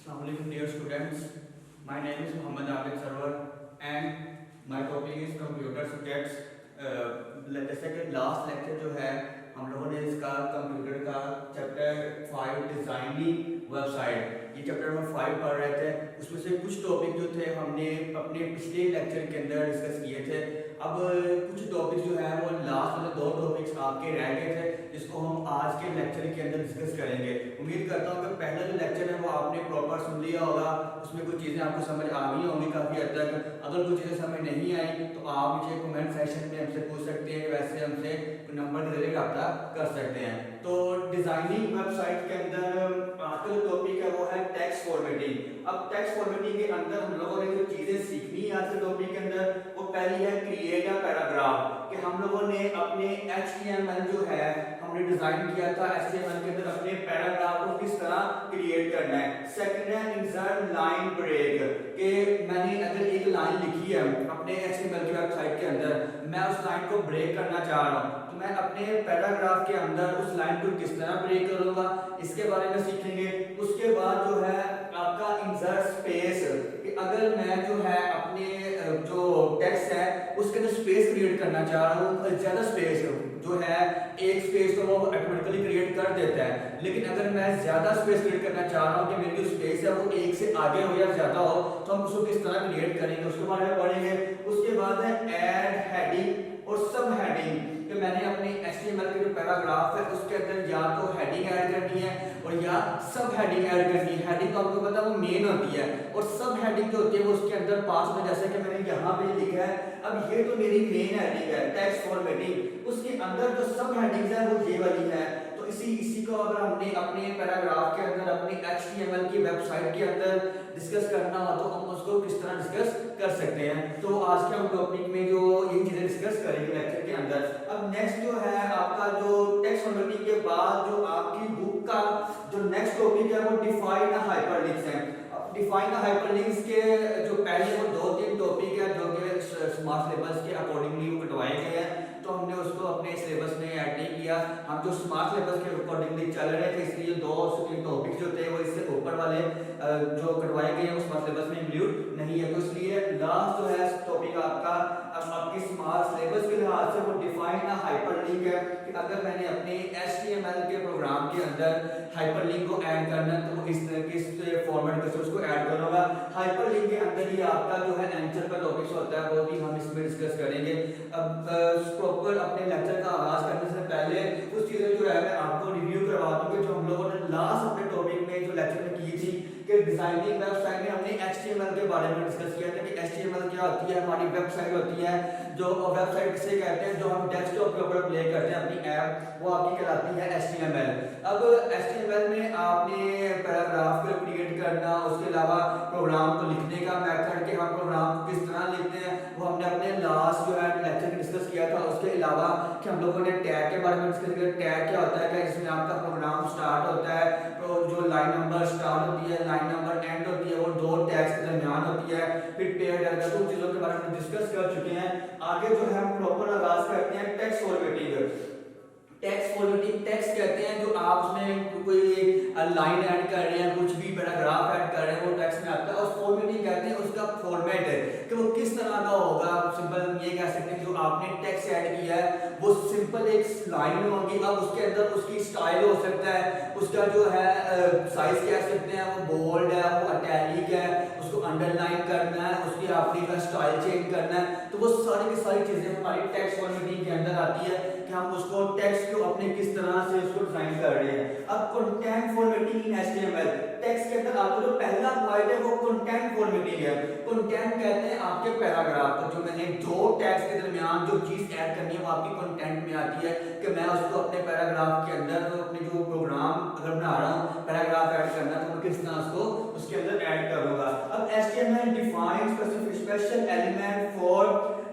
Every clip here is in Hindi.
Assalamualaikum dear students. My name is Muhammad Abid Sarwar and my topic is computer subjects. जैसे कि लास्ट लेक्चर जो है हम लोगों ने इसका कंप्यूटर का चैप्टर 5 डिजाइनिंग वेबसाइट ये चैप्टर नंबर 5 पढ़ रहे थे। उसमें से कुछ टॉपिक जो थे हमने अपने पिछले लेक्चर के अंदर डिस्कस किए थे। अब कुछ टॉपिक जो है वो लास्ट वाले 2 टॉपिक्स आपके रह गए थे जिसको हम आज के लेक्चर के अंदर डिस्कस करेंगे। उम्मीद करता हूँ कि पहला जो लेक्चर है वो आपने प्रॉपर सुन लिया होगा, उसमें कुछ चीज़ें आपको समझ आ गई होंगी काफ़ी हद तक। अगर कुछ चीज़ें समझ नहीं आई तो आप मुझे कमेंट सेक्शन में हमसे पूछ सकते हैं, वैसे हमसे नंबर के जरिए रब्ता कर सकते हैं। तो डिजाइनिंग वेबसाइट के अंदर आज का जो टॉपिक है वो है टेक्स्ट फॉर्मेटिंग। अब टेक्स्ट फॉर्मेटिंग के अंदर हम लोगों ने जो चीज़ें सीखनी है आज के टॉपिक के अंदर वो पहली है क्रिएट अ पैराग्राफ, कि हम लोगों ने अपने HTML जो है हमने डिजाइन किया था HTML के अंदर अपने पैराग्राफ को किस तरह क्रिएट करना है। सेकंड है इंसर्ट लाइन ब्रेक, कि मैंने अगर एक लाइन लिखी है अपने HTML की वेबसाइट के अंदर, मैं उस लाइन को ब्रेक करना चाह रहा हूँ तो मैं अपने पैराग्राफ के अंदर उस लाइन को किस तरह ब्रेक करूंगा, इसके बारे में सीखेंगे। उसके बाद जो है आपका इंसर्ट स्पेस, कि अगर मैं जो है अपने जो टेक्स्ट है उसके अंदर स्पेस क्रिएट करना चाह रहा हूँ, ज्यादा स्पेस जो है एक स्पेस तो वो ऑटोमेटिकली क्रिएट कर देता है, लेकिन अगर मैं ज्यादा स्पेस क्रिएट करना चाह रहा हूँ कि मेरी जो स्पेस है वो एक से आगे हो या ज्यादा हो तो हम उसको किस तरह क्रिएट करेंगे उसके बारे में पढ़ेंगे। उसके बाद है ऐड हेडिंग और सब हेडिंग, कि मैंने अपने HTML के जो पैराग्राफ है उसके अंदर या तो हेडिंग ऐड करनी है और या सब हेडिंग ऐड करनी है। हेडिंग तो आपको पता है वो मेन होती है और सब हेडिंग जो होती है वो उसके अंदर पास में, जैसे कि मैंने यहाँ पे लिखा है अब ये तो मेरी मेन हेडिंग है टेक्स्ट फॉर्मेटिंग, उसके अंदर जो सब हेडिंग्स है वो ये वाली है। तो इसी को अगर हमने अपने पैराग्राफ के अंदर अपने HTML की वेबसाइट के अंदर डिस्कस करना हो तो हम उसको किस तरह डिस्कस कर सकते हैं। तो आज के हम टॉपिक में जो ये चीजें डिस्कस करेंगे लेक्चर के अंदर। अब नेक्स्ट जो है आपका जो टेक्स्ट फॉर्मेटिंग के बाद जो आपकी बुक का जो नेक्स्ट टॉपिक है वो डिफाइन हाइपरलिंक्स है। डिफाइन हाइपरलिंक्स के जो पहले वो 2-3 टॉपिक है जो कि स्मार्ट सिलेबस के अकॉर्डिंगली वो कटवाए गए हैं, तो हमने उसको अपने सिलेबस में ऐड नहीं किया। हम जो स्मार्ट सिलेबस के अकॉर्डिंगली चल रहे थे इसलिए 2 से 3 टॉपिक जो थे वो इससे ऊपर वाले जो कटवाए गए हैं उस स्मार्ट सिलेबस में इंक्लूड नहीं है। तो इसलिए लास्ट जो है टॉपिक आपका आपकी स्मार्ट सिलेबस के लिहाज से वो डिफाइन हाइपरलिंक है, कि अगर मैंने अपने HTML के प्रोग्राम के अंदर हाइपरलिंक को ऐड करना है तो वो इस तरह के फॉर्मेट में उसको ऐड करूंगा। हाइपरलिंक के अंदर ही आपका जो है आंसर का टॉपिक होता है वो भी हम इसमें डिस्कस करेंगे। अब प्रॉपर अपने लेक्चर का आगाज करने से पहले कुछ चीजें जो है मैं आपको रिव्यू करवा दूं कि जो हम लोगों ने लास्ट अपने टॉपिक में जो लेक्चर में की थी कि डिजाइनिंग वेबसाइट में हमने HTML के बारे में डिस्कस किया था कि HTML क्या होती है, हमारी वेबसाइट होती है जो वेबसाइट से कहते हैं जो हम डेस्कटॉप के ऊपर प्ले करते हैं अपनी ऐप, वो आपकी कहलाती है HTML। अब HTML में आपने पैराग्राफ को क्रिएट करना, उसके अलावा प्रोग्राम को लिखने का मेथड कि हम प्रोग्राम को किस तरह लिखते हैं वो हमने अपने लास्ट जो है लेक्चर में डिस्कस किया था। उसके अलावा कि हम लोगों ने टैग के बारे में डिस्कस किया। टैग क्या होता है कि इसमें आपका प्रोग्राम स्टार्ट होता है तो जो लाइन नंबर स्टार्ट होती है लाइन नंबर एंड होती है वो 2 टैग्स के दरमियान होती है। फिर पेयर टैग है, तो चीजों के बारे में डिस्कस कर चुके हैं। आगे जो है हम प्रॉपर आगाज करते हैं text formatting. Text formatting text कहते हैं जो आप उसमें कोई लाइन ऐड कर रहे हैं, कुछ भी पैराग्राफ ऐड कर रहे हैं वो टेक्स्ट में आता है। और फॉर्मेटिंग कहते हैं उसका फॉर्मेट है कि वो किस तरह का होगा। सिंपल ये कह सकते हैं जो आपने टेक्स्ट ऐड किया है वो सिंपल एक लाइन होगी, अब उसके अंदर उसकी स्टाइल हो सकता है, उसका जो है साइज कह सकते हैं वो बोल्ड है, वो इटैलिक है, उसको अंडरलाइन करना है, उसकी आपने का स्टाइल चेंज करना है, तो वो सारी की सारी चीजें हमारी टेक्स्ट फॉर्मेटिंग के अंदर आती है कि हम उसको टेक्स्ट को अपने किस तरह से उसको डिजाइन कर रहे हैं। अब कंटेंट फॉर्मेटिंग इन HTML टेक्स्ट के अंदर आपको जो पहला पॉइंट है वो कंटेंट फॉर्मेटिंग है। कंटेंट कहते हैं आपके पैराग्राफ को, जो मैंने 2 टैग्स के दरमियान जो चीज ऐड करनी है वो आपकी कंटेंट में आती है कि मैं उसको अपने पैराग्राफ के अंदर अपने जो प्रोग्राम अगर बना रहा हूँ पैराग्राफ ऐड करना तो मैं किस तरह उसको उसके अंदर ऐड करूंगा। अब HTML defines special element for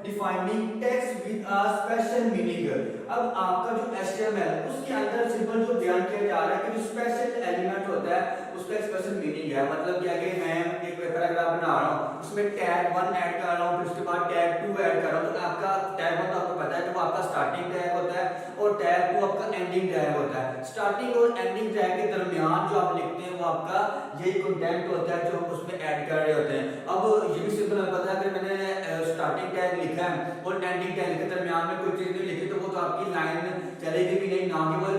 defining text with a special meaning. अब आपका जो HTML उसके अंदर सिंपल जो बयान किया जा रहा है कि जो स्पेशल एलिमेंट होता है उसका एक स्पेशल मीनिंग है। मतलब क्या कि मैं एक पैराग्राफ बना रहा हूँ, उसमें टैग 1 ऐड कर रहा हूँ, फिर उसके बाद टैग 2 ऐड कर रहा हूँ। तो आपका टैग 1 तो आपको पता है कि वो आपका स्टार्टिंग टैग होता है और टैग 2 आपका एंडिंग टैग होता है। स्टार्टिंग और एंडिंग टैग के दरमियान जो आप लिखते हैं वो आपका यही कंटेंट होता है जो हम उसमें ऐड कर रहे होते हैं। अब ये भी सिंपल पता है कि मैंने स्टार्टिंग टैग लिखा है और एंडिंग टैग के दरमियान में कोई चीज नहीं लिखी तो वो तो आपकी लाइन चलेगी भी नहीं,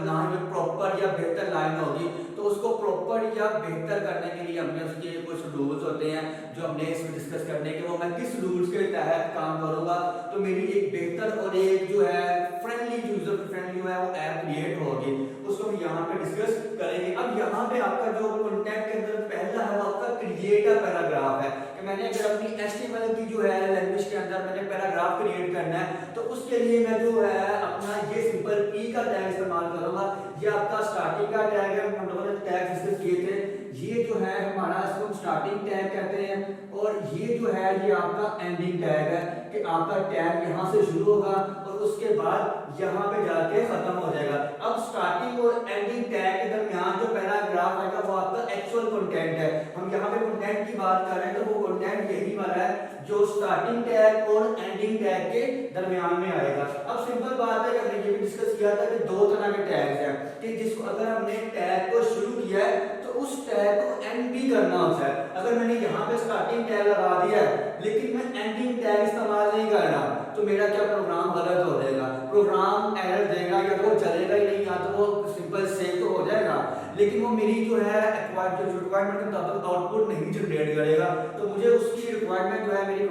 ना ही प्रॉपर या बेहतर लाइन होगी। तो उसको प्रॉपर या बेहतर करने के लिए हमने उसके कुछ रूल्स होते हैं जो हमने इसमें डिस्कस करने के, वो मैं किस रूल्स के तहत काम करूंगा तो मेरी एक बेहतर और एक जो है फ्रेंडली यूजर फ्रेंडली जो है वो ऐप क्रिएट होगी, उसको हम यहाँ पे डिस्कस करेंगे। अब यहाँ पे आपका जो कंटेंट के अंदर पहला है वो आपका क्रिएट अ पैराग्राफ है कि मैंने अगर अपनी HTML की जो है लैंग्वेज के अंदर मैंने पैराग्राफ क्रिएट करना है तो उसके लिए मैं जो है अपना ये सिंपल P का टैग इस्तेमाल करूंगा। ये आपका स्टार्टिंग का टैग है, हम लोगों ने टैग डिस्कस किए थे। ये जो है हमारा इसको स्टार्टिंग टैग कहते हैं और ये जो है ये आपका एंडिंग टैग है कि आपका टैग यहाँ से शुरू होगा और उसके बाद यहाँ पे जाके खत्म हो जाएगा। अब स्टार्टिंग और एंडिंग टैग के दरमियान जो पैराग्राफ आएगा वो आपका एक्चुअल कंटेंट है। हम यहाँ पे कंटेंट की बात कर रहे हैं तो वो कंटेंट यही वाला है जो स्टार्टिंग टैग और एंडिंग टैग के दरमियान में आएगा। अब सिंपल बात है कि हमने ये भी डिस्कस किया था कि दो तरह के टैग्स हैं कि जिसको अगर हमने टैग को शुरू किया है तो उस टैग को एंड भी करना होता है। अगर मैंने यहाँ पे स्टार्टिंग टैग लगा दिया है लेकिन मैं एंडिंग टैग इस्तेमाल नहीं कर रहा तो मेरा क्या प्रोग्राम गलत हो जाएगा, प्रोग्राम एरर देगा, या तो वो चलेगा ही नहीं या तो वो सिंपल सेव तो हो जाएगा लेकिन वो मेरी जो है रिक्वायरमेंट के मुताबिक आउटपुट नहीं जनरेट करेगा। तो मुझे उसकी रिक्वायरमेंट जो है मेरी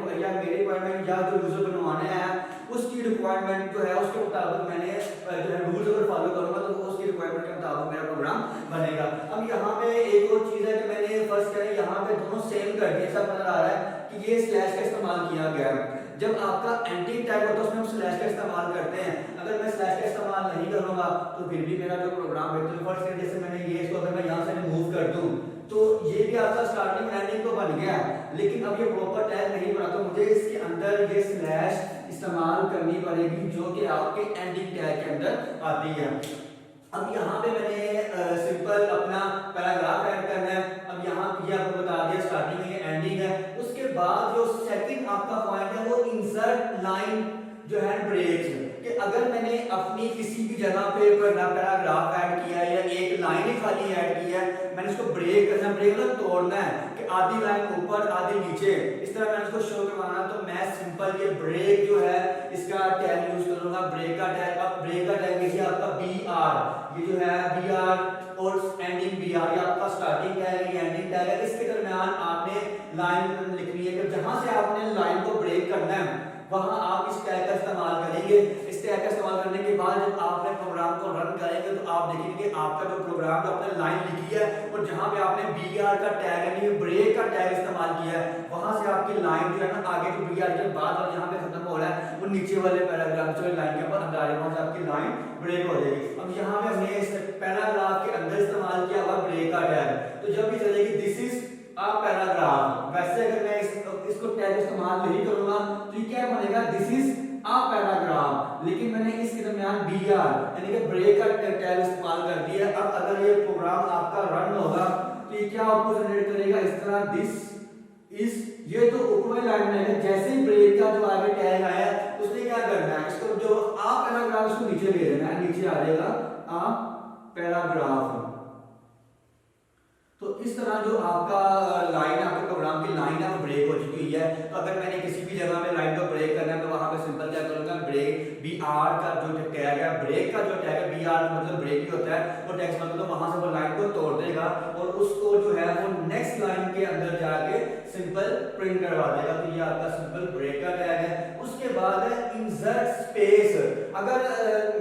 रिक्वायरमेंट या जो यूजर बनवाने आया उसकी रिक्वायरमेंट जो है उसके मुताबिक मैंने जो है रूल्स अगर फॉलो करूंगा तो उसकी रिक्वायरमेंट के मुताबिक मेरा प्रोग्राम बनेगा। अब यहाँ पे एक और चीज है कि मैंने फर्स्ट है यहाँ पे दोनों सेम कर दिए, सब नजर आ रहा है कि ये स्लैश का इस्तेमाल किया गया है। जब आपका एंटी टैग होता है उसमें हम स्लैश का इस्तेमाल करते हैं। अगर मैं स्लैश का इस्तेमाल नहीं करूंगा तो फिर भी मेरा जो प्रोग्राम है तो फर्स्ट जैसे मैंने ये इसको अगर मैं यहाँ से रिमूव कर दूं तो ये भी आपका स्टार्टिंग एंडिंग तो बन गया लेकिन अब ये प्रॉपर टैग नहीं बना तो मुझे इसके अंदर ये स्लैश इस्तेमाल करनी पड़ेगी जो कि आपके एंडिंग टैग के अंदर आती है। अब यहाँ पे मैंने सिंपल अपना पैराग्राफ ऐड करना है। अब यहाँ ये आपको बता दिया स्टार्टिंग है एंडिंग है। उसके बाद जो सेकंड आपका पॉइंट है वो इंसर्ट लाइन जो है ब्रेक्स कि अगर मैंने अपनी किसी भी जगह पे पैराग्राफ ऐड किया है या एक लाइन ही खाली ऐड किया है मैंने इसको ब्रेक करना, ब्रेक मतलब तोड़ना है कि आधी लाइन ऊपर आधी नीचे इस तरह मैंने इसको शो करवाना तो मैं सिंपल ये ब्रेक जो है इसका टैग यूज करूंगा, ब्रेक का टैग। अब ब्रेक का टैग देखिए आपका BR ये जो है BR और एंडिंग BR ये आपका स्टार्टिंग टैग है, ये एंडिंग टैग है। इसके दरमियान आपने लाइन लिखनी है कि जहां से आपने लाइन को ब्रेक करना है वहां आप इस टैग का इस्तेमाल करेंगे। इस टैग का इस्तेमाल करने के बाद जब आप अपने प्रोग्राम को रन करेंगे तो आप देखेंगे आपका जो प्रोग्राम जो आपने लाइन लिखी है और जहां पे आपने BR का टैग यानी ब्रेक का टैग इस्तेमाल किया है वहां से आपकी लाइन जो है ना आगे जो BR के बाद और जहां पे खत्म हो रहा है वो नीचे वाले पैराग्राफ वाली लाइन के ऊपर अंदर आ जाएगा, आपकी लाइन ब्रेक हो जाएगी। अब यहाँ पे हमने इस पैराग्राफ के अंदर इस्तेमाल किया हुआ ब्रेक का टैग तो जब भी चलेगी दिस इज अ पैराग्राफ। वैसे अगर मैं इसको टैग इस्तेमाल नहीं करूंगा तो ये क्या बनेगा दिस इज अ पैराग्राफ, लेकिन मैंने इसके दरमियान BR यानी कि ब्रेक का टैग इस्तेमाल कर दिया। अब अगर ये प्रोग्राम आपका रन होगा तो ये क्या आउटपुट जनरेट करेगा इस तरह दिस इज ये तो ऊपर वाली लाइन में है जैसे ही ब्रेक का जो आगे टैग आया उसने क्या करना है इसको जो अ पैराग्राफ उसको नीचे ले लेना है, नीचे आ जाएगा अ पैराग्राफ। तो इस तरह जो आपका लाइन आपके प्रोग्राम की लाइन है वो ब्रेक हो चुकी हुई है। तो अगर मैंने किसी भी जगह पे लाइन को ब्रेक करना है तो वहां पे सिंपल क्या करूंगा ब्रेक BR का जो टैग है ब्रेक का जो टैग है BR मतलब ब्रेक ही होता है वो टैग मतलब वहां से वो लाइन को तोड़ देगा और उसको जो है वो नेक्स्ट लाइन के अंदर जाके सिंपल प्रिंट करवा देगा। तो ये आपका सिंपल ब्रेक का टैग है। उसके बाद है इंसर्ट स्पेस। अगर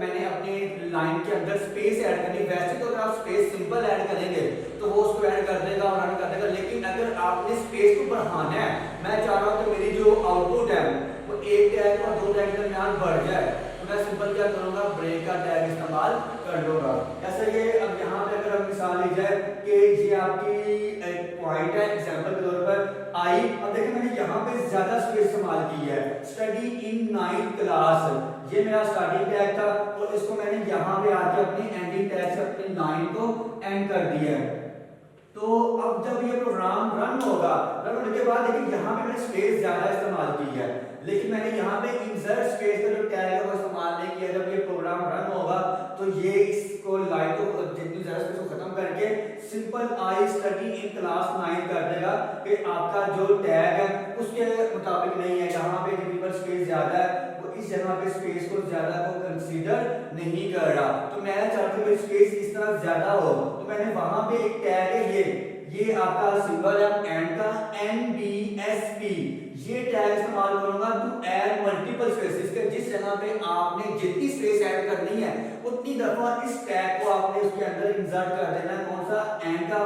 मैंने अपनी लाइन के अंदर स्पेस ऐड करनी, वैसे तो अगर आप स्पेस सिंपल ऐड करेंगे तो वो उसको ऐड कर देगा और रन कर देगा, लेकिन अगर आपने स्पेस को बढ़ाना है, मैं चाह रहा हूं कि मेरी जो आउटपुट है वो एक टैग और दो टैग के दरमियान बढ़ जाए तो मैं सिंपल क्या करूंगा ब्रेक का टैग इस्तेमाल कर लूंगा। ऐसा ये अब यहाँ पे अगर हम मिसाल ली जाए कि ये आपकी एक पॉइंट है एग्जांपल के तौर पर आई। अब देखिए मैंने यहाँ पे ज्यादा स्पेस इस्तेमाल की है स्टडी इन 9th क्लास ये मेरा स्टार्टिंग टैग था और इसको मैंने यहाँ पे आके अपनी एंडिंग टैग से अपनी लाइन को एंड कर दिया है। तो अब जब ये प्रोग्राम रन होगा, रन होने के बाद देखिए यहाँ पे मैंने स्पेस ज्यादा इस्तेमाल की है, लेकिन मैंने यहाँ पे इंसर्ट स्पेस का जो टैग है वो इस्तेमाल नहीं किया। जब ये प्रोग्राम रन होगा तो ये इसको लाइन को जितनी ज्यादा स्पेस को खत्म करके simple I study in class 9 कर देगा कि आपका जो टैग है उसके मुताबिक नहीं है, यहाँ पे जितनी पर स्पेस ज्यादा है वो इस जगह पे स्पेस को ज्यादा को कंसीडर नहीं कर रहा। तो मैं चाहता हूँ स्पेस इस तरह ज्यादा हो, तो मैंने वहां पे एक टैग है ये आपका सिंबल है एंड का NBSP, ये टैग इस्तेमाल करूंगा टू ऐड मल्टीपल स्पेसेस के जिस जगह पे आपने जितनी स्पेस ऐड करनी है उतनी दफा इस टैग को आपने उसके अंदर इंसर्ट कर देना है। कौन सा? एंड का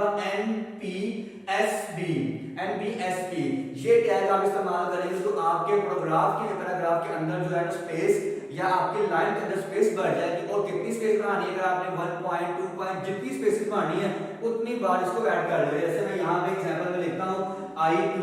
NBSP ये टैग आप इस्तेमाल करेंगे तो आपके पैराग्राफ के अंदर जो है ना स्पेस या आपके लाइन के अंदर स्पेस बढ़ जाएगी। और कितनी स्पेस बढ़ानी है? अगर आपने 1 पॉइंट 2 पॉइंट जितनी स्पेसेस बढ़ानी है उतनी बार इसको ऐड कर लेंगे। जैसे मैं यहाँ पे एग्जांपल में लिखता हूँ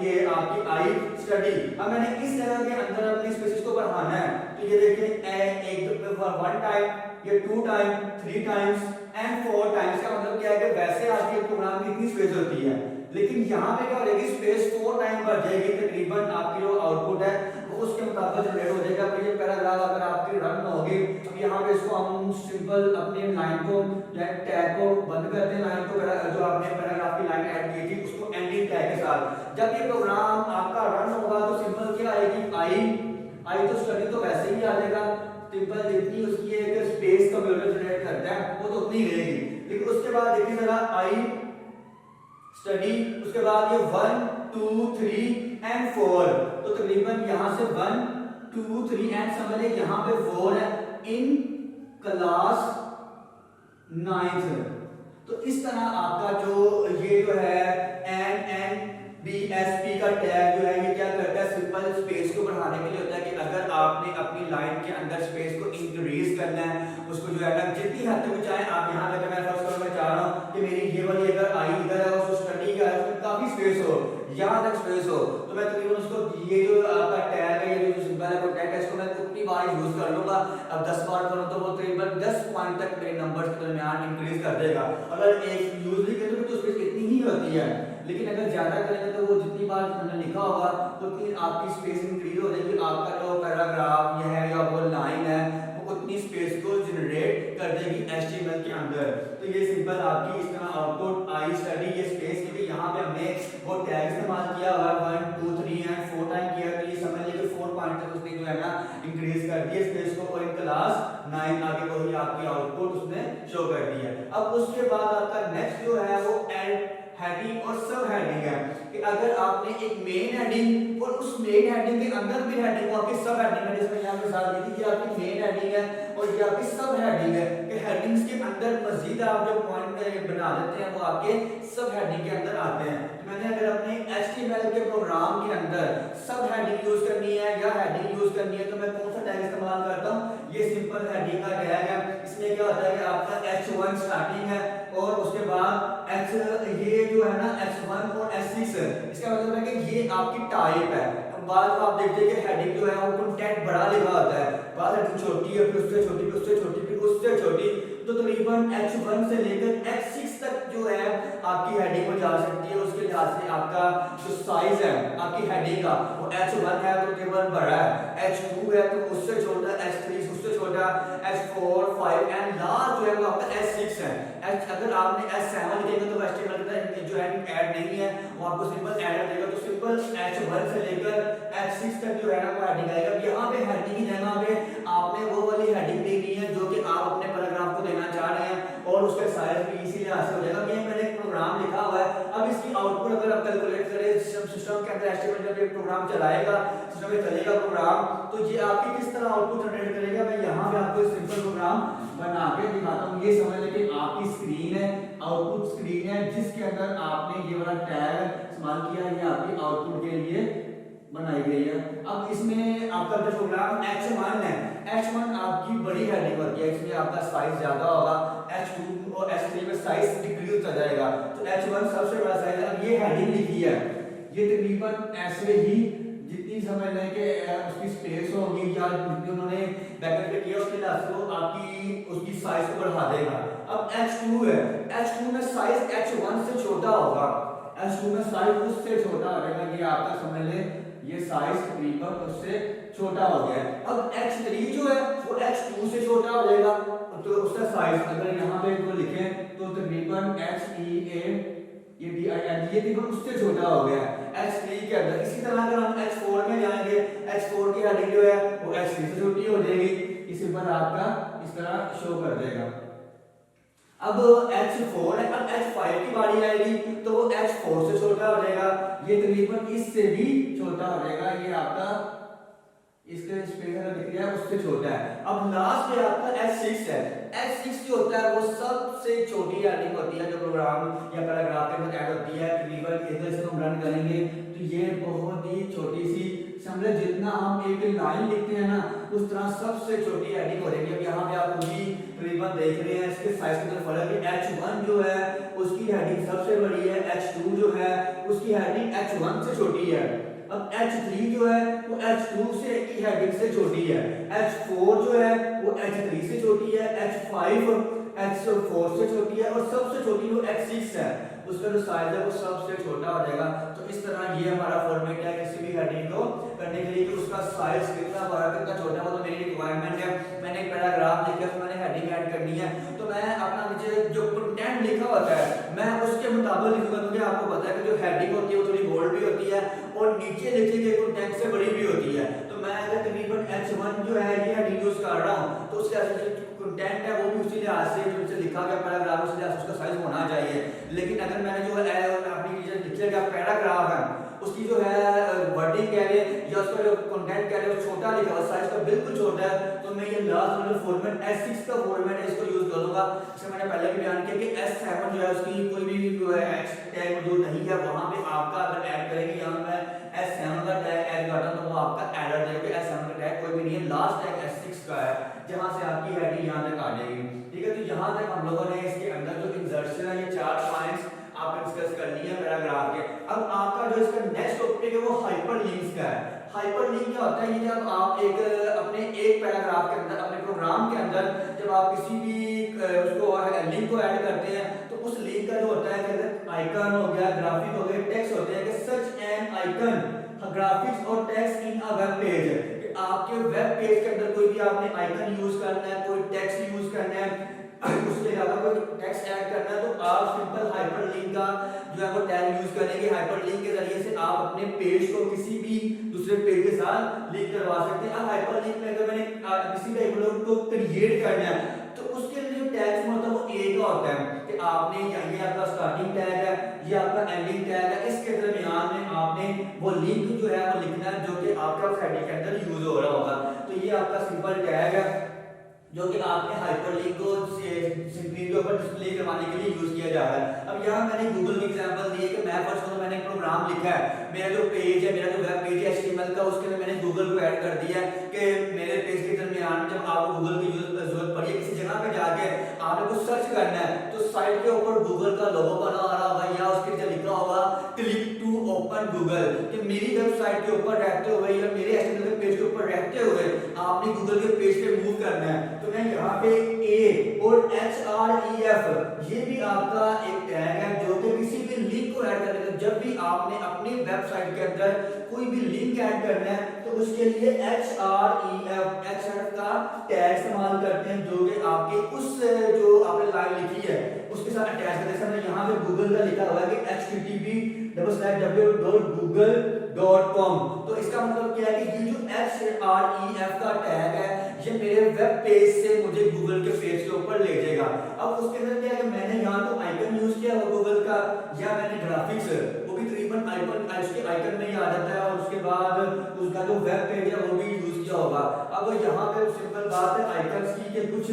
ये आपकी आई स्टडी। अब मैंने इस जगह के अंदर अपनी स्पेसेस को बढ़ाना है तो ये देखिए 1 टाइम, ये 2 टाइम, 3 टाइम्स एंड 4 टाइम्स। का मतलब क्या है कि वैसे आपके प्रोग्राम में इतनी स्पेस होती है, लेकिन यहाँ पे क्या हो जाएगी स्पेस 4 टाइम बढ़ जाएगी। तकरीबन आपकी जो आउटपुट है वो उसके मुताबिक जनरेट हो जाएगा। तो ये पैराग्राफ अगर आपकी रन होगी तो यहाँ पे इसको हम सिंपल अपने लाइन को या टैग को बंद करते हैं, लाइन को जो आपने पैराग्राफ की लाइन ऐड की थी उसको एंडिंग टैग के साथ। जब ये प्रोग्राम आपका रन होगा तो सिंपल क्या आएगी आई तो स्टडी तो वैसे ही आ जाएगा, सिंपल जितनी उसकी एक स्पेस कंप्यूटर जनरेट करता है वो तो उतनी रहेगी। लेकिन उसके बाद देखिए जरा आई स्टडी, उसके बाद ये 1 2 3 एंड 4, तो तकरीबन यहाँ से 1 2 3 एंड समझ लें यहाँ पे 4 है इन क्लास 9th। तो इस तरह आपका ये जो है NBSP का टैग जो है ये क्या करता है, सिंपल स्पेस को बढ़ाने के लिए होता है कि अगर आपने अपनी लाइन के अंदर स्पेस को इंक्रीज करना है, उसको जो है ना जितनी हद तक चाहे आप यहाँ तक, मैं फर्स्ट करो मैं चाह रहा हूँ कि मेरी ये वाली अगर आई इधर है उसको स्टडी का है उसमें काफी स्पेस हो, यहाँ तक स्पेस हो, तो मैं तकरीबन उसको ये जो आपका टैग है, ये जो सिंबल है वो टैग है, इसको मैं उतनी बार यूज कर लूंगा। अब 10 बार करूँ तो वो तकरीबन 10 पॉइंट तक मेरे नंबर्स के दरमियान इंक्रीज कर देगा। अगर एक यूज भी करें तो स्पेस इतनी ही होती है, लेकिन अगर ज्यादा करेंगे तो वो जितनी बार मैंने लिखा होगा तो आपकी स्पेस इंक्रीज हो जाएगी। आपका जो पैराग्राफ ये है या वो लाइन है वो उतनी स्पेस को जनरेट कर देगी HTML के अंदर। तो ये सिंपल आपकी इस तरह आउटपुट आई स्टडी ये स्पेस, क्योंकि यहाँ पे हमने वो टैग इस्तेमाल किया हुआ है 1 2 3 एंड 4 टाइम किया, तो ये समझ लीजिए 4 पॉइंट तक उसने जो है ना इंक्रीज कर दिया स्पेस को, और इन क्लास 9 आगे वही आपकी आउटपुट उसने शो कर दी है। अब उसके बाद आपका नेक्स्ट जो है वो हेडिंग और सब हेडिंग है कि अगर आपने एक मेन हेडिंग और उस मेन हेडिंग के अंदर भी हेडिंग को आपकी सब हेडिंग है, जिसमें यहाँ पे साथ दी थी कि आपकी मेन हेडिंग है और ये आपकी सब हेडिंग है कि हेडिंग्स के अंदर मजीद आप जो पॉइंट बना देते हैं वो आपके सब हेडिंग के अंदर आते हैं। तो मैंने अगर अपने HTML के प्रोग्राम के अंदर सब हेडिंग यूज करनी है या हेडिंग यूज करनी है तो मैं कौन सा टैग इस्तेमाल करता हूँ, ये सिंपल हेडिंग का टैग है। इसमें क्या होता है कि आपका H1 स्टार्टिंग है और उसके बाद ये जो है ना H1 और H6, इसका मतलब है कि ये आपकी टाइप है। बाद में आप देखते हैं कि हेडिंग जो है वो कंटेंट बड़ा लिखा होता है, बाद हेडिंग छोटी है फिर उससे छोटी फिर उससे छोटी फिर उससे छोटी, तो तकरीबन H1 से लेकर H6 तक जो है आपकी हेडिंग हो जा सकती है। उसके लिहाज से आपका जो साइज है आपकी हेडिंग का वो H1 है तो केवल बड़ा है, H2 है तो उससे छोटा, H3 उससे छोटा, H4 5 एंड लास्ट जो है वो आपका H6 है। अगर आपने H7 लिखेगा तो HTML के अंदर जो है ऐड नहीं है, वो आपको सिंपल एरर देगा। तो सिंपल H1 से लेकर H6 तक जो है ना वो हेडिंग आएगा। यहाँ पे हेडिंग की जगह पे आपने वो वाली हेडिंग देनी है जो कि आप अपने पैराग्राफ को देना चाह रहे हैं और उसका साइज भी इसीलिए हासिल हो जाएगा। ये मैंने एक प्रोग्राम लिखा हुआ है, अब इसकी आउटपुट अगर आप कैलकुलेट करें सिस्टम के अंदर HTML जब ये प्रोग्राम चलाएगा, सिस्टम में चलेगा प्रोग्राम, तो ये आपकी किस तरह आउटपुट जनरेट करेगा। मैं यहाँ पे आपको सिंपल प्रोग्राम बना के दिखाता हूँ। ये समझ लें कि आपकी स्क्रीन है, आउटपुट स्क्रीन है जिसके अंदर आपने ये वाला टैग इस्तेमाल किया, ये आपकी आउटपुट के लिए बनाई गई है। अब इसमें आपका जो प्रोग्राम H1 है, H1 आपकी बड़ी हेडिंग होती है, इसमें आपका साइज ज्यादा होगा, H2 और H3 में साइज डिक्रीज होता जाएगा, तो H1 सबसे बड़ा साइज है। अब ये हेडिंग लिखी है, ये तकरीबन ऐसे ही जितनी इतनी समझ लें कि उसकी स्पेस होगी या जितनी उन्होंने बैकअप पे किया उसके हिसाब से वो आपकी उसकी साइज को बढ़ा देगा। अब H2 है, H2 में साइज H1 से छोटा होगा, H2 में साइज उससे छोटा हो जाएगा, ये आपका समझ लें ये साइज तकरीबन उससे छोटा हो गया है। अब H3 जो है वो H2 से छोटा हो जाएगा, तो उसका साइज अगर यहाँ पे इसको लिखें तो तकरीबन HEA ये DIN ये भी उससे छोटा हो गया है H3 के अंदर। इसी तरह अगर हम H4 में जाएंगे, H4 की हेडिंग जो है वो H3 से छोटी हो जाएगी, इसी पर आपका इस तरह शो कर देगा। अब H4 है, अब H5 की बारी आएगी तो वो H4 से छोटा हो जाएगा, ये तकरीबन इससे भी छोटा हो जाएगा, ये आपका इसके स्पेस लिख दिया है उससे छोटा है। अब लास्ट पे आपका H6 है, H6 जो होता है वो सबसे छोटी हेडिंग होती है जो प्रोग्राम या पैराग्राफ के अंदर ऐड होती है, तकरीबन इधर से हम रन करेंगे तो ये बहुत ही छोटी सी समझे, जितना हम एक लाइन लिखते हैं ना उस तरह सबसे छोटी हेडिंग हो जाएगी। अब यहाँ पे आप भी तकरीबन देख रहे हैं इसके साइज के अंदर फर्क है, H1 जो है उसकी हेडिंग सबसे बड़ी है, H2 जो है उसकी हेडिंग H1 से छोटी है। अब H3 जो है वो H2 से की हेडिंग से छोटी है, H4 जो है वो H3 से छोटी है, H5 H4 से छोटी है और सबसे छोटी वो H6 है, उसका जो साइज है वो सबसे छोटा हो जाएगा। तो इस तरह ये हमारा फॉर्मेट है किसी भी हेडिंग को करने के लिए कि उसका साइज कितना बड़ा कितना छोटा, वो तो मेरी रिक्वायरमेंट है। मैंने एक पैराग्राफ लिखा है, मैंने हेडिंग ऐड करनी है तो मैं अपना नीचे जो कंटेंट लिखा होता है मैं उसके मुताबिक लिखूंगा, क्योंकि आपको पता है कि जो हेडिंग होती है वो थोड़ी बोल्ड भी होती है और नीचे लिखी गई कंटेंट से बड़ी भी होती है। तो मैं अगर तकरीबन H1 जो है ये हेडिंग यूज कर रहा हूँ तो उसके कंटेंट है वो भी उसी लिहाज से जो नीचे लिखा गया पैराग्राफ उसी लिहाज से उसका साइज होना चाहिए। लेकिन अगर मैंने जो है अपनी जो लिखा गया पैराग्राफ है उसकी जो है वर्डिंग कह रहे या उसका जो कंटेंट कह रहे वो छोटा लिखा हुआ, साइज का बिल्कुल छोटा है, तो मैं ये लास्ट वाला फॉर्मेट H6 का फॉर्मेट है इसको यूज करूंगा। जैसे मैंने पहले भी बयान किया कि S7 जो है उसकी कोई भी H टैग मौजूद नहीं है, वहां पे आपका अगर ऐड करेंगे यहाँ मैं S7 का टैग ऐड करता हूं तो वो आपका एरर देगा, S7 का टैग कोई भी नहीं है, लास्ट टैग S6 का है जहां से आपकी हेडिंग यहां तक आ जाएगी। ठीक है, तो यहां तक हम लोगों ने इसके अंदर जो इंसर्शन है ये 4 पॉइंट्स आपने डिस्कस कर लिए हैं पैराग्राफ के। अब आपका जो इसका नेक्स्ट टॉपिक है वो हाइपरलिंक्स का है। हाइपरलिंक क्या होता है, ये जब आप एक अपने एक पैराग्राफ के अंदर अपने प्रोग्राम के अंदर जब आप किसी भी उसको लिंक को ऐड करते हैं तो उस लिंक का जो होता है कि आइकन हो गया, ग्राफिक हो गया, टेक्स्ट होते हैं कि सच एन आइकन ग्राफिक्स और text in a web page. आपके वेब पेज के अंदर कोई भी आपने आइकन यूज करना है, कोई टेक्स्ट यूज करना है, उसके अलावा कोई टेक्स्ट ऐड करना है तो आप सिंपल हाइपरलिंक का जो है वो टैग यूज करेंगे। हाइपरलिंक के जरिए से आप अपने पेज को किसी भी दूसरे पेज के साथ लिंक करवा सकते हैं। अब हाइपरलिंक में अगर मैंने किसी भी हाइपरलिंक को क्रिएट करना है तो उसके लिए जो टैग होता है वो एक का होता है कि आपने ये आपका स्टार्टिंग टैग है, ये आपका एंडिंग टैग है, इसके दरमियान में आपने वो लिंक जो है वो लिखना है जो कि आपका हेडिंग के अंदर यूज हो रहा होगा। तो ये आपका सिंपल टैग है जो कि आपने हाइपरलिंक को स्क्रीन के ऊपर डिस्प्ले करवाने के लिए यूज किया जा रहा है। अब यहाँ मैंने गूगल की एग्जांपल दी है कि मैं फर्स्ट को मैंने एक प्रोग्राम लिखा है, मेरा जो पेज है, मेरा जो वेब पेज है HTML का, उसके लिए मैंने गूगल को ऐड कर दिया है कि मेरे पेज के दरमियान जब आपको गूगल की जरूरत पड़ी है, किसी जगह पे जाके आपने कुछ सर्च करना है तो साइट के ऊपर गूगल का लोगो बना आ रहा होगा या उसके नीचे लिखा होगा क्लिक टू ओपन गूगल, कि मेरी वेबसाइट के ऊपर रहते हुए या मेरे HTML के पेज के ऊपर रहते हुए आपने गूगल के पेज पे मूव करना है। तो मैं यहाँ पे A और HREF ये भी आपका एक टैग है जो कि किसी भी लिंक को ऐड करने का, जब भी आपने अपनी वेबसाइट के अंदर कोई भी लिंक ऐड करना है तो उसके लिए HREF का टैग इस्तेमाल करते हैं जो कि आपके उस जो आपने लाइन लिखी है उसके साथ अटैच करते हैं। जैसे यहाँ पे गूगल का लिखा हुआ है कि http://www.google.com, तो इसका मतलब क्या है कि ये जो HREF का टैग है ये मेरे वेब पेज से मुझे गूगल के पेज के ऊपर ले जाएगा। अब उसके अंदर क्या है कि मैंने यहाँ तो आइकन यूज किया है गूगल का या मैंने ग्राफिक्स वो भी तकरीबन आइकन उसके आइकन में ही आ जाता है और उसके बाद उसका जो वेब पेज है वो भी यूज किया होगा। अब यहाँ पे सिंपल बात है आइकन्स की कि कुछ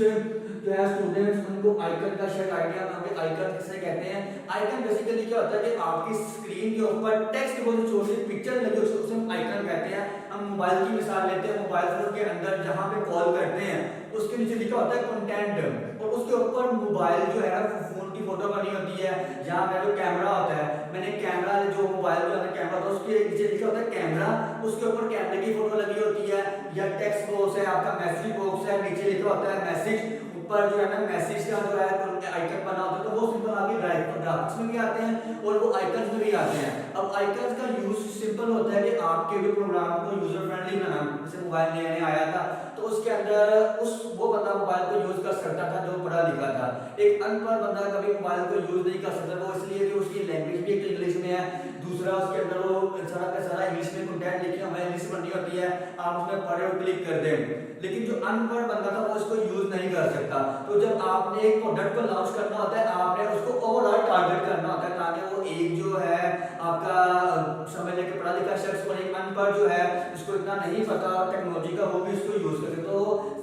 जो है स्टूडेंट्स उनको आइकन का शायद आइडिया ना हो, आइकन किसे कहते हैं। आइकन बेसिकली क्या होता है कि आपकी स्क्रीन के ऊपर टेक्स्ट बहुत छोटी पिक्चर लगी होती है उसे हम आइकन कहते हैं। हम मोबाइल की मिसाल लेते हैं, मोबाइल फोन के अंदर जहां पे कॉल करते हैं उसके नीचे लिखा होता है कंटेंट और उसके ऊपर मोबाइल जो है ना फोन की की फोटो बनी होती है, जहाँ पे जो कैमरा होता है, मैंने कैमरा जो मोबाइल जो है कैमरा, तो उसके नीचे लिखा होता है कैमरा, उसके ऊपर कैमरे की फोटो लगी होती है, या टेक्स्ट बॉक्स है आपका, मैसेज बॉक्स है, नीचे लिखा होता है मैसेज, ऊपर जो है ना मैसेज का जो है आइकन बना होता है, तो वो सिंपल आपके ग्राफिक्स में भी आते हैं और वो आइकन्स में भी आते हैं। अब आइकन्स का यूज सिंपल होता है कि आपके भी प्रोग्राम को यूजर फ्रेंडली बनाना, जैसे मोबाइल नया नया आया था तो उसके अंदर वो बंदा मोबाइल को यूज कर सकता था जो पढ़ा लिखा था, एक अनपढ़ बंदा कभी मोबाइल को यूज नहीं कर सकता, वो इसलिए कि उसकी लैंग्वेज भी एक इंग्लिश में है, दूसरा उसके अंदर वो सारा का सारा इंग्लिश में कंटेंट लिखे हुए इंग्लिश बननी होती है, आप उसमें पढ़े और क्लिक कर दें, लेकिन जो अनपढ़ बंदा था वो इसको यूज नहीं कर सकता। तो जब आपने एक प्रोडक्ट को लॉन्च करना होता है, आपने उसको ओवरऑल टारगेट करना होता है, ताकि वो एक जो है आपका समझ लेके पढ़ा लिखा शख्स और एक अनपढ़ जो है इसको इतना नहीं पता टेक्नोलॉजी का, वो भी इसको यूज करे। तो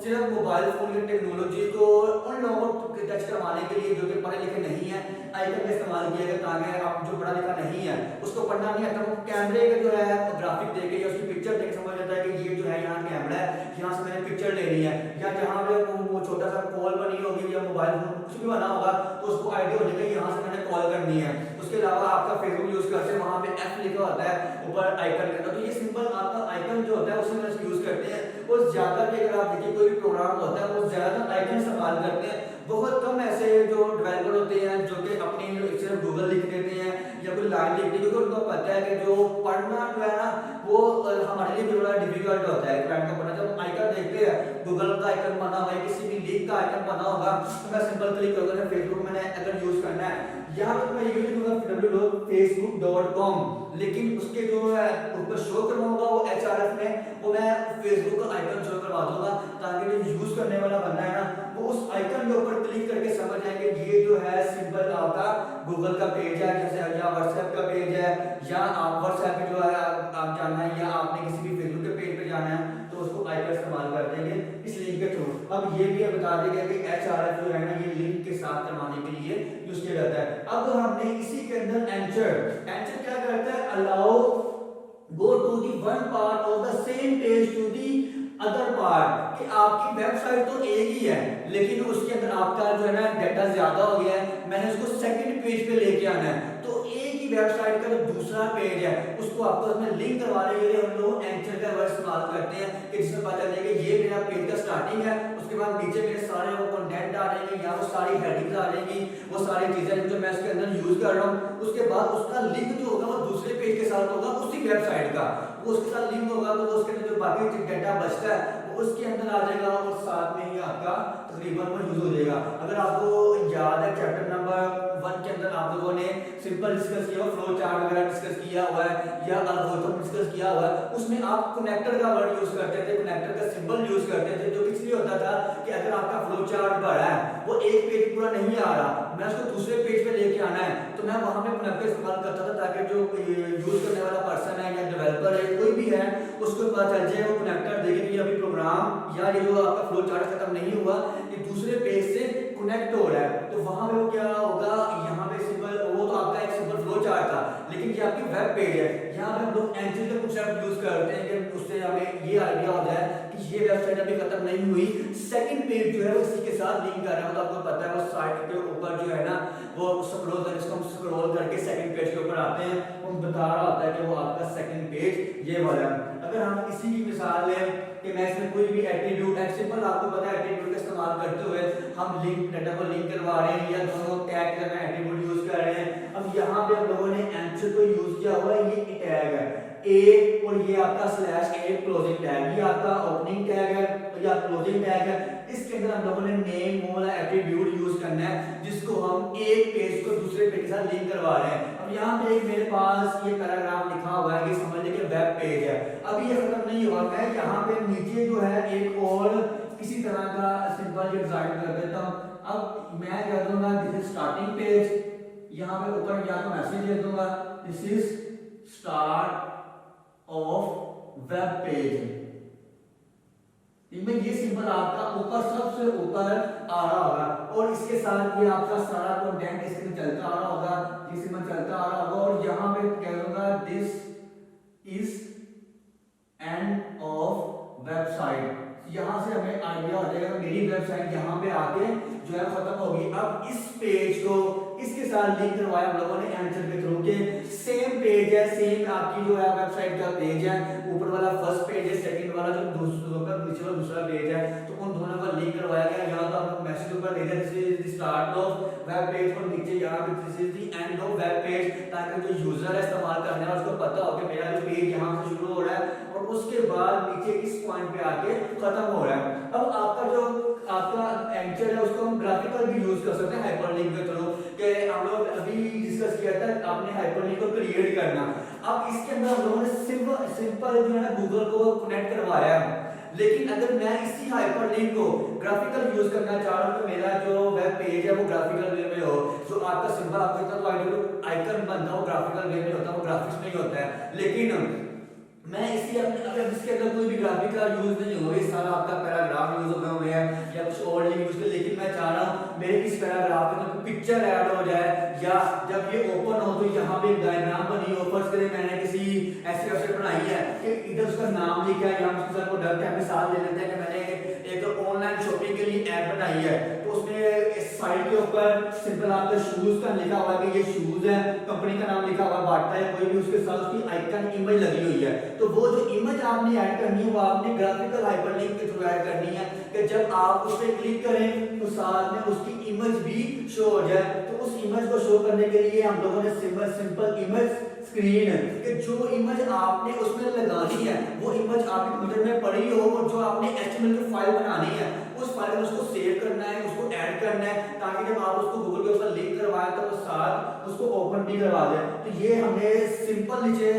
सिर्फ मोबाइल फोन की टेक्नोलॉजी को उन लोगों को टच करवाने के लिए जो कि पढ़े लिखे नहीं है, आइकन का इस्तेमाल किया गया, ताकि आप जो पढ़ा लिखा नहीं है उसको पढ़ना नहीं आता, वो कैमरे का जो है ग्राफिक देखे या उसकी पिक्चर देख समझ जाता है कि ये जो है यहाँ कैमरा है, यहाँ से मैंने पिक्चर लेनी है, या जहाँ पे वो छोटा सा कॉल बनी होगी या मोबाइल फोन कुछ भी बना होगा तो उसको आइडिया हो जाएगा यहाँ से मैंने कॉल करनी है। उसके अलावा आपका फेसबुक यूज करते हैं, वहाँ पे एफ लिखा होता है ऊपर आइकन का, तो ये सिंपल आपका आइकन जो होता है उसी में यूज करते हैं। और ज्यादा भी अगर आप देखिए कोई भी प्रोग्राम होता है वो ज्यादा आइकन इस्तेमाल करते हैं, बहुत कम ऐसे जो डेवलपर होते हैं जो कि अपनी सिर्फ गूगल लिख देते हैं या कोई लाइन लिखते हैं, क्योंकि उनको पता है कि जो पढ़ना जो है ना वो हमारे लिए थोड़ा डिफिकल्ट होता है क्लाइंट को पढ़ना। जब आइकन देखते हैं गूगल का आइकन बना हुआ है, किसी भी लिंक का आइकन बना होगा, तो मैं सिंपल क्लिक करूंगा, फेसबुक मैंने अगर यूज करना है, यहाँ पर मैं यूज करूंगा www.facebook.com, लेकिन उसके जो है ऊपर शो करवाऊंगा वो HRF में वो मैं फेसबुक का आइकन शो करवा दूंगा, ताकि जो यूज करने वाला बंदा है ना वो उस आइकन के ऊपर क्लिक करके समझ जाएंगे ये जो है सिंपल आपका गूगल का पेज है, जैसे या व्हाट्सएप का पेज है, या आप व्हाट्सएप पे जो है आप जाना है, या आपने किसी भी फेसबुक के पेज पे जाना है तो उसको आइकन इस्तेमाल कर देंगे इस लिंक के थ्रू। अब ये भी बता देंगे कि HRF जो है ना ये लिंक के साथ करवाने के लिए यूज किया जाता है। अब हमने इसी के अंदर एंचर क्या करता है, allow go to the one part of the same page to the other part, कि आपकी वेबसाइट तो एक ही है लेकिन उसके अंदर आपका जो है ना डाटा ज्यादा हो गया है, मैंने उसको सेकंड पेज पे लेके आना है, तो एक ही वेबसाइट का जो दूसरा पेज है उसको आपको उसमें लिंक करवाने के लिए हम लोग एंकर का वर्ड इस्तेमाल करते हैं, कि जिसमें पता चलेगा ये मेरा पेज का स्टार्टिंग है, उसके बाद नीचे मेरे सारे वो कंटेंट आ जाएंगे या वो सारी हेडिंग्स आ जाएंगी, वो सारी चीजें जो मैं इसके अंदर यूज कर रहा हूँ, उसके बाद उसका लिंक जो होगा वो दूसरे पेज के साथ होगा उसी वेबसाइट का, वो उसके साथ लिंक होगा, तो उसके अंदर जो बाकी डाटा बचता है वो उसके अंदर आ जाएगा और साथ में ही आपका तकरीबन वो यूज हो जाएगा। अगर आपको याद है चैप्टर नंबर 1 के अंदर आप लोगों ने सिंपल डिस्कस किया हुआ, फ्लो चार्ट वगैरह डिस्कस किया हुआ है या एल्गोरिथम डिस्कस किया हुआ है, उसमें आप कनेक्टर का वर्ड यूज करते थे, कनेक्टर का सिंबल यूज करते थे, जो इसलिए होता था कि अगर आपका फ्लो चार्ट बड़ा है वो एक पेज पूरा नहीं आ रहा, मैं उसको दूसरे पेज पे लेके आना है, तो मैं वहां पे कनेक्टर इस्तेमाल करता था, ताकि जो यूज करने वाला पर्सन है या डेवलपर है कोई भी है उसको पता चल जाए, वो कनेक्टर देखे कि अभी प्रोग्राम या ये जो आपका फ्लो चार्ट खत्म नहीं हुआ, ये दूसरे पेज से कनेक्ट हो रहा है, तो वहां पे वो क्या होगा, यहाँ पे सिंपल वो तो आपका एक सिंपल फ्लो चार्ट था, लेकिन ये आपकी वेब पेज है, यहाँ पे हम लोग एंकर का कॉन्सेप्ट यूज करते हैं कि उससे हमें ये आइडिया हो जाए कि ये वेबसाइट अभी खत्म नहीं हुई, सेकंड पेज जो है वो इसी के साथ लिंक कर रहा है, तो आपको पता है वो साइट के ऊपर जो है ना वो स्क्रॉल कर, इसको हम स्क्रॉल करके सेकंड पेज के ऊपर आते हैं, वो बता रहा होता है कि वो आपका सेकंड पेज ये वाला है। अगर हम इसी की मिसाल लें कि मैं इसमें कोई भी एट्रीब्यूट है, सिंपल आपको पता है एट्रीब्यूट का इस्तेमाल करते हुए हम लिंक डाटा को लिंक करवा रहे हैं या दोनों टैग करना एट्रीब्यूट यूज कर रहे हैं। अब यहाँ पे हम लोगों ने आंसर को यूज किया हुआ है, ये टैग है ए और ये आपका /a क्लोजिंग टैग, ये आपका ओपनिंग टैग है और ये क्लोजिंग टैग है, इसके अंदर हम लोगों ने नेम वाला एट्रीब्यूट यूज करना है जिसको हम एक पेज को दूसरे पेज के साथ लिंक करवा रहे हैं। अब यहाँ पे एक मेरे पास ये पैराग्राफ लिखा हुआ है, ये समझ लीजिए वेब पेज है, अब ये खत्म नहीं हुआ, मैं यहाँ पे नीचे जो है एक और किसी तरह का सिंपल डिजाइन कर देता हूँ। अब मैं कह दूंगा दिस इज स्टार्टिंग पेज, यहाँ पे ऊपर या तो मैसेज दे दूंगा this is start of web page, इनमें ये सिंपल आपका ऊपर सबसे ऊपर आ रहा होगा और इसके साथ ये आपका सारा कंटेंट इसके में चलता आ रहा होगा, ये सिंपल चलता आ रहा होगा और यहाँ पे कह दूंगा this is end of website, यहाँ से हमें आइडिया हो जाएगा मेरी वेबसाइट यहाँ पे आके जो है खत्म होगी। अब इस पेज को इसके साथ लिंक करवाया हम लोगों ने आंसर के थ्रू के सेम पेज है, सेम आपकी जो है वेबसाइट का पेज है, ऊपर वाला फर्स्ट पेज है, सेकंड वाला जो नीचे वाला दूसरा पेज है, तो उन दोनों का लिंक करवाया गया। यहाँ तो आपको मैसेज ऊपर दे दिया this is the start of web page और नीचे यहाँ पे this is the end of web page, ताकि जो यूजर है इस्तेमाल करने वाला उसको पता हो कि मेरा जो पेज यहाँ से शुरू हो रहा है और उसके बाद नीचे इस पॉइंट पे आके खत्म हो रहा है। अब आपका एंकर है उसको हम ग्राफिकल भी यूज कर सकते हैं हाइपरलिंक के थ्रू, कि हम लोग अभी डिस्कस किया था आपने हाइपरलिंक को क्रिएट करना। अब इसके अंदर हम लोगों ने सिंपल जो है ना गूगल को कनेक्ट करवाया है, लेकिन अगर मैं इसी हाइपरलिंक को ग्राफिकल यूज करना चाह रहा हूं तो मेरा जो वेब पेज है वो ग्राफिकल वे में हो, जो आपका सिंबल आपका आइकन बनता है वो ग्राफिकल वे में होता है, वो ग्राफिक्स में ही होता है। लेकिन मैं इसी अगर इसके अंदर कोई भी ग्राफिक का यूज नहीं हो, इस सारा आपका पैराग्राफ यूज हो हुए हैं या कुछ और नहीं यूज कर, लेकिन मैं चाह रहा हूं मेरे इस पैराग्राफ के अंदर पिक्चर ऐड हो जाए, या जब ये ओपन हो तो यहाँ पे एक डायग्राम बनी हो, फर्स्ट करें मैंने किसी ऐसी वेबसाइट बनाई है कि इधर उसका नाम लिखा है, या उसके साथ प्रोडक्ट है, मिसाल ले लेते हैं कि मैंने एक ऑनलाइन शॉपिंग के लिए ऐप बनाई है, तो उसमें इस साइड के ऊपर सिंपल आपका शूज का लिखा हुआ है कि ये शूज है, कंपनी का नाम लिखा हुआ है बाटा है कोई भी, उसके साथ उसकी आइकन इमेज लगी हुई है, तो वो जो इमेज आपने ऐड करनी है वो आपने ग्राफिकल हाइपरलिंक के थ्रू ऐड करनी है, कि जब आप उस पर क्लिक करें तो साथ में उसकी इमेज भी शो हो जाए। तो उस इमेज को शो करने के लिए हम लोगों ने सिंपल इमेज स्क्रीन कि जो इमेज आपने उसमें लगानी है वो इमेज आपके कंप्यूटर में पड़ी हो, और जो आपने एचटीएमएल की फाइल बनानी है उस फाइल में उसको सेव करना है, उसको ऐड करना है, ताकि जब आप उसको गूगल के ऊपर लिंक करवाएं तो वो साथ उसको ओपन भी करवा दे। तो ये हमने सिंपल नीचे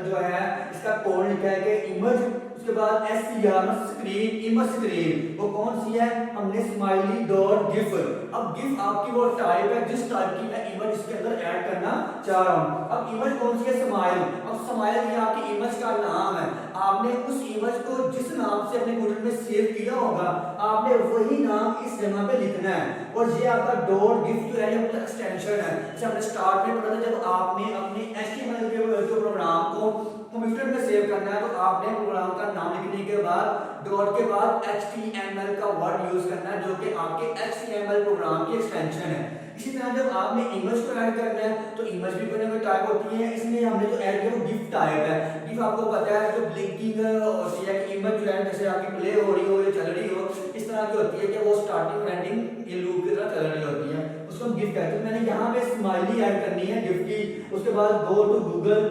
जो है इसका कोड लिखा है कि इमेज, उसके बाद SCR स्क्रीन, इमेज स्क्रीन, वो कौन सी है, हमने स्माइली डॉट गिफ। अब गिफ आपकी वो टाइप है जिस टाइप की मैं इमेज इसके अंदर ऐड करना चाह रहा हूं। अब इमेज कौन सी है, स्माइल। अब स्माइल ये आपकी इमेज का नाम है, आपने उस इमेज को जिस नाम से अपने कंप्यूटर में सेव किया होगा आपने वही नाम इस जगह पे लिखना है, और ये आपका डॉट गिफ जो है ये एक्सटेंशन है। जैसे हमने स्टार्ट में पढ़ा था, जब आपने अपने HTML के प्रोग्राम को कंप्यूटर में सेव करना है तो आपने प्रोग्राम का नाम लिखने के बाद डॉट के बाद HTML का वर्ड यूज करना है, जो कि आपके HTML प्रोग्राम की एक्सटेंशन है। इसी तरह जब आपने इमेज को ऐड करना है तो इमेज भी बने हुए टाइप होती है, इसमें हमने जो ऐड किया वो गिफ टाइप है। गिफ आपको पता है जो ब्लिंकिंग होती है कि इमेज जो है जैसे आपकी प्ले हो रही हो या चल रही हो, इस तरह की होती है कि वो स्टार्टिंग एंडिंग ये लूप की तरह चल रही होती है, उसको हम गिफ कहते हैं। मैंने यहाँ पे स्माइली ऐड करनी है गिफ की, उसके बाद गो टू गूगल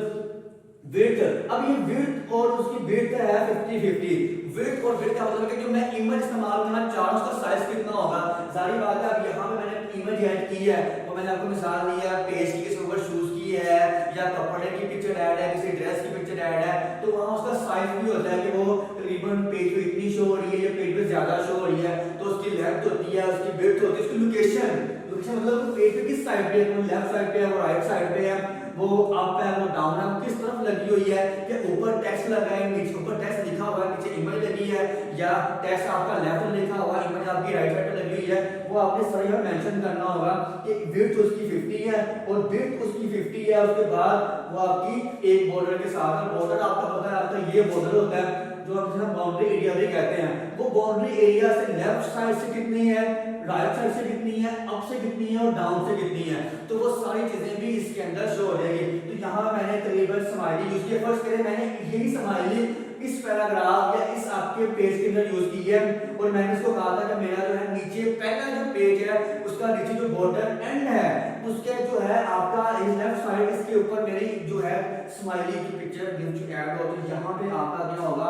विड्थ। अब ये विड्थ और उसकी विड्थ है 50-50। विड्थ और विड्थ का मतलब है कि जो मैं इमेज इस्तेमाल करना चाह रहा हूं उसका साइज कितना होगा। जाहिर बात है अब यहाँ पे मैंने इमेज ऐड की है, वो मैंने आपको मिसाल दी है पेज की, किसी ऊपर शूज की है या कपड़े की पिक्चर ऐड है, किसी ड्रेस की पिक्चर ऐड है, तो वहां उसका साइज भी होता है कि वो तकरीबन पेज पे इतनी शो हो रही है या पेज पे ज्यादा शो हो रही है, तो उसकी लेंथ होती है, उसकी विड्थ होती है, उसकी लोकेशन मतलब पेज पे किस साइड पे है, वो लेफ्ट साइड पे है, वो राइट साइड पे है, वो अप है, वो डाउन है, किस तरफ लगी हुई है, कि ऊपर टेक्स्ट लगा है, नीचे ऊपर टेक्स्ट लिखा हुआ है, नीचे इमेज लगी है, या टेक्स्ट आपका लेफ्ट में लिखा हुआ है, इमेज आपकी राइट साइड पे लगी हुई है, वो आपने सही में मेंशन करना होगा कि विड्थ उसकी 50 है और विड्थ उसकी 50 है। उसके बाद वो आपकी एक बॉर्डर के साथ है, बॉर्डर आपका पता है आपका ये बॉर्डर होता है जो हम बाउंड्री एरिया भी कहते हैं, वो बाउंड्री एरिया से लेफ्ट साइड से कितनी है, राइट साइड से कितनी है, अप से कितनी है और डाउन से कितनी है, तो वो सारी चीजें भी इसके अंदर शो हो जाएगी। तो यहाँ मैंने करीबन स्माइली यूज किया, फर्स्ट करें मैंने यही स्माइली इस पैराग्राफ या इस आपके पेज के अंदर यूज की है, और मैंने इसको कहा था कि मेरा जो है नीचे पहला जो पेज है उसका नीचे जो बॉर्डर एंड है उसके जो है आपका इस लेफ्ट साइड इसके ऊपर मेरी जो है स्माइली की पिक्चर जो ऐड हो, तो यहाँ पे आपका क्या होगा,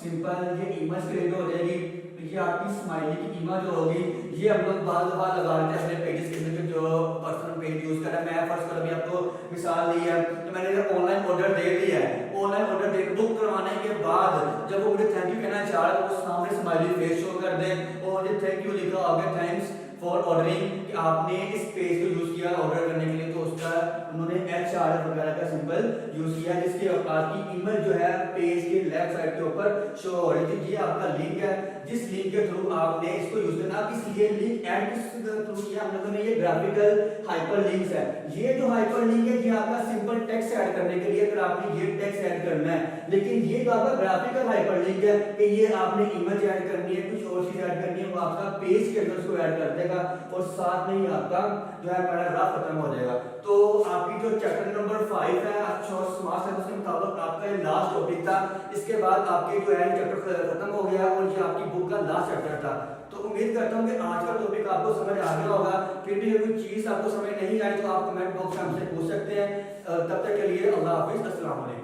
सिंपल ये इमेज क्रिएट हो जाएगी, तो ये आपकी स्माइली की इमेज होगी। ये हम लोग बार बार लगा लेते हैं अपने पेजेस के अंदर जो पर्सनल पेज यूज कर रहा है। मैं फर्स्ट कर अभी आपको मिसाल दी है, तो मैंने ऑनलाइन ऑर्डर दे दिया है, ऑनलाइन ऑर्डर दे बुक करवाने के बाद जब वो मुझे थैंक यू कहना चाह रहा है तो सामने स्माइली फेस शो कर दे और मुझे थैंक यू लिखा होगा, थैंक्स फॉर ऑर्डरिंग, कि आपने इस पेज को यूज किया ऑर्डर करने के लिए, तो उसका उन्होंने HRF वगैरह का सिंबल यूज किया, जिसके आपकी इमेज जो है पेज के लेफ्ट साइड के ऊपर शो हो रही थी। ये आपका लिंक है, जिस लिंक के थ्रू आपने इसको यूज करना। इसलिए लिंक ऐड किस थ्रू किया हम लोगों ने, ये ग्राफिकल हाइपरलिंक्स है। ये जो हाइपरलिंक है ये आपका सिंपल टेक्स्ट ऐड करने के लिए, अगर आपने ये टेक्स्ट ऐड करना है। लेकिन ये जो आपका ग्राफिकल हाइपरलिंक है कि ये आपने इमेज ऐड करनी है, कुछ और चीज ऐड करनी है, वो आपका पेज के अंदर उसको ऐड कर देगा और साथ में ही आपका जो है पैराग्राफ खत्म हो जाएगा। तो आपकी जो चैप्टर नंबर 5 है अच्छा और स्मार्ट सिलेबस के मुताबिक आपका ये लास्ट टॉपिक था। इसके बाद आपके जो है चैप्टर खत्म हो गया और ये आपकी बुक का लास्ट चैप्टर था। तो उम्मीद करता हूँ कि आज का टॉपिक आपको समझ आ गया होगा। फिर भी अगर कोई चीज आपको समझ नहीं आई तो आप कमेंट बॉक्स में हमसे पूछ सकते हैं। तब तक के लिए अल्लाह हाफिज, अस्सलाम वालेकुम।